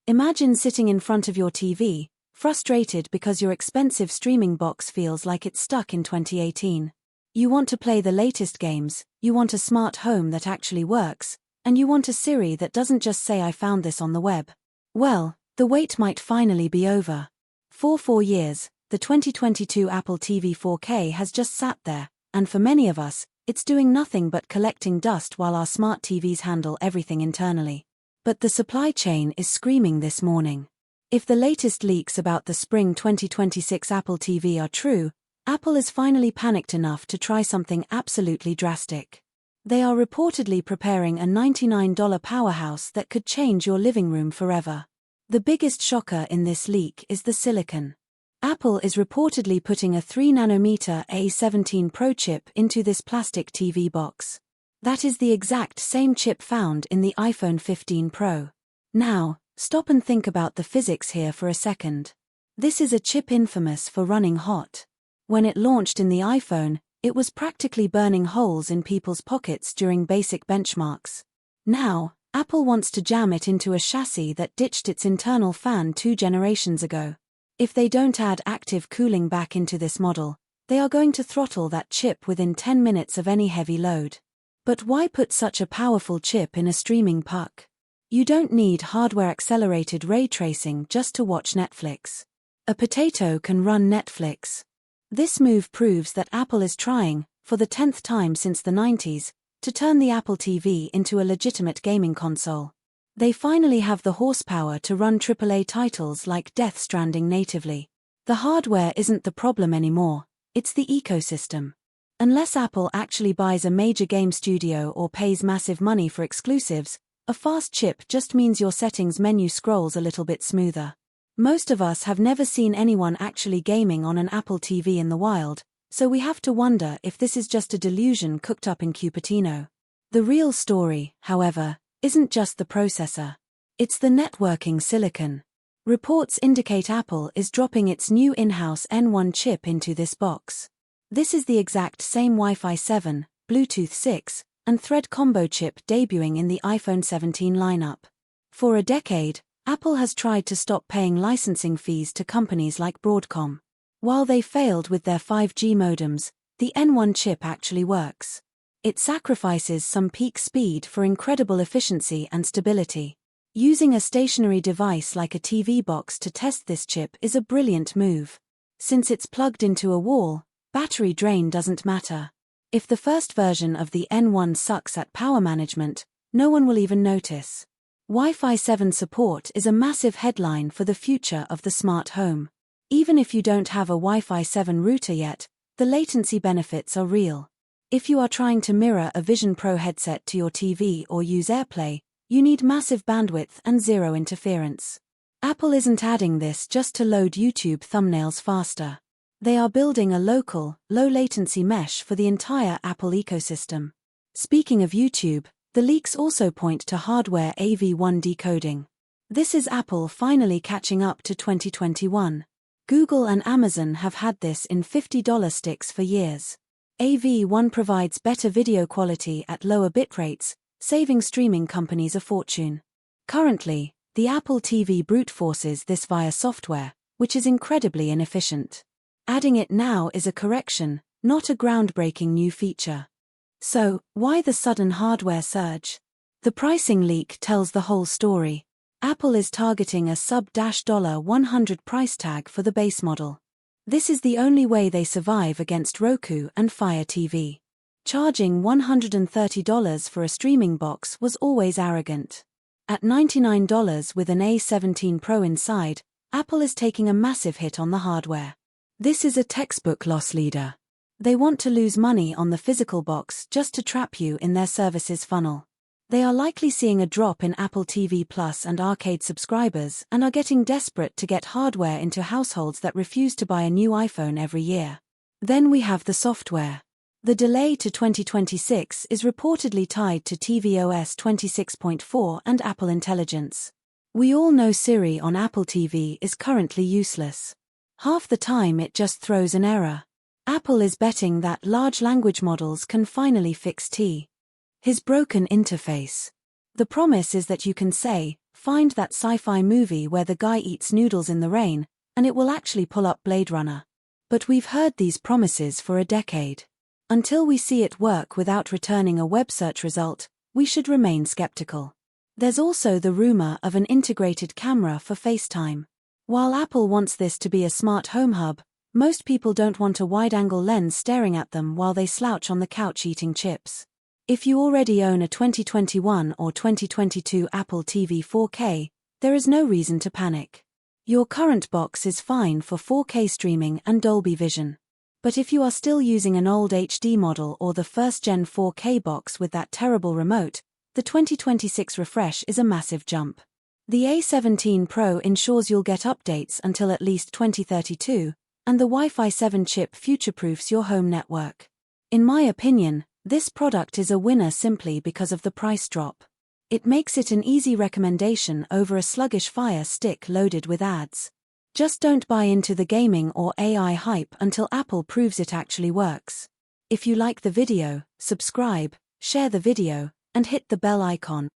Imagine sitting in front of your TV, frustrated because your expensive streaming box feels like it's stuck in 2018. You want to play the latest games, you want a smart home that actually works, and you want a Siri that doesn't just say I found this on the web. Well, the wait might finally be over. For 4 years, the 2022 Apple TV 4K has just sat there, and for many of us, it's doing nothing but collecting dust while our smart TVs handle everything internally. But the supply chain is screaming this morning. If the latest leaks about the spring 2026 Apple TV are true, Apple is finally panicked enough to try something absolutely drastic. They are reportedly preparing a $99 powerhouse that could change your living room forever. The biggest shocker in this leak is the silicon. Apple is reportedly putting a 3nm A17 Pro chip into this plastic TV box. That is the exact same chip found in the iPhone 15 Pro. Now, stop and think about the physics here for a second. This is a chip infamous for running hot. When it launched in the iPhone, it was practically burning holes in people's pockets during basic benchmarks. Now, Apple wants to jam it into a chassis that ditched its internal fan 2 generations ago. If they don't add active cooling back into this model, they are going to throttle that chip within 10 minutes of any heavy load. But why put such a powerful chip in a streaming puck? You don't need hardware-accelerated ray tracing just to watch Netflix. A potato can run Netflix. This move proves that Apple is trying, for the 10th time since the 90s, to turn the Apple TV into a legitimate gaming console. They finally have the horsepower to run AAA titles like Death Stranding natively. The hardware isn't the problem anymore, it's the ecosystem. Unless Apple actually buys a major game studio or pays massive money for exclusives, a fast chip just means your settings menu scrolls a little bit smoother. Most of us have never seen anyone actually gaming on an Apple TV in the wild, so we have to wonder if this is just a delusion cooked up in Cupertino. The real story, however, isn't just the processor. It's the networking silicon. Reports indicate Apple is dropping its new in-house N1 chip into this box. This is the exact same Wi-Fi 7, Bluetooth 6, and Thread combo chip debuting in the iPhone 17 lineup. For a decade, Apple has tried to stop paying licensing fees to companies like Broadcom. While they failed with their 5G modems, the N1 chip actually works. It sacrifices some peak speed for incredible efficiency and stability. Using a stationary device like a TV box to test this chip is a brilliant move. Since it's plugged into a wall, battery drain doesn't matter. If the first version of the N1 sucks at power management, no one will even notice. Wi-Fi 7 support is a massive headline for the future of the smart home. Even if you don't have a Wi-Fi 7 router yet, the latency benefits are real. If you are trying to mirror a Vision Pro headset to your TV or use AirPlay, you need massive bandwidth and zero interference. Apple isn't adding this just to load YouTube thumbnails faster. They are building a local, low-latency mesh for the entire Apple ecosystem. Speaking of YouTube, the leaks also point to hardware AV1 decoding. This is Apple finally catching up to 2021. Google and Amazon have had this in $50 sticks for years. AV1 provides better video quality at lower bit rates, saving streaming companies a fortune. Currently, the Apple TV brute forces this via software, which is incredibly inefficient. Adding it now is a correction, not a groundbreaking new feature. So, why the sudden hardware surge? The pricing leak tells the whole story. Apple is targeting a sub-$100 price tag for the base model. This is the only way they survive against Roku and Fire TV. Charging $130 for a streaming box was always arrogant. At $99 with an A17 Pro inside, Apple is taking a massive hit on the hardware. This is a textbook loss leader. They want to lose money on the physical box just to trap you in their services funnel. They are likely seeing a drop in Apple TV Plus and Arcade subscribers and are getting desperate to get hardware into households that refuse to buy a new iPhone every year. Then we have the software. The delay to 2026 is reportedly tied to tvOS 26.4 and Apple Intelligence. We all know Siri on Apple TV is currently useless. Half the time it just throws an error. Apple is betting that large language models can finally fix his broken interface. The promise is that you can say, Find that sci-fi movie where the guy eats noodles in the rain, and it will actually pull up Blade Runner. But we've heard these promises for a decade. Until we see it work without returning a web search result, we should remain skeptical. There's also the rumor of an integrated camera for FaceTime. While Apple wants this to be a smart home hub, most people don't want a wide-angle lens staring at them while they slouch on the couch eating chips. If you already own a 2021 or 2022 Apple TV 4K, there is no reason to panic. Your current box is fine for 4K streaming and Dolby Vision. But if you are still using an old HD model or the first-gen 4K box with that terrible remote, the 2026 refresh is a massive jump. The A17 Pro ensures you'll get updates until at least 2032, and the Wi-Fi 7 chip future-proofs your home network. In my opinion, this product is a winner simply because of the price drop. It makes it an easy recommendation over a sluggish Fire Stick loaded with ads. Just don't buy into the gaming or AI hype until Apple proves it actually works. If you like the video, subscribe, share the video, and hit the bell icon.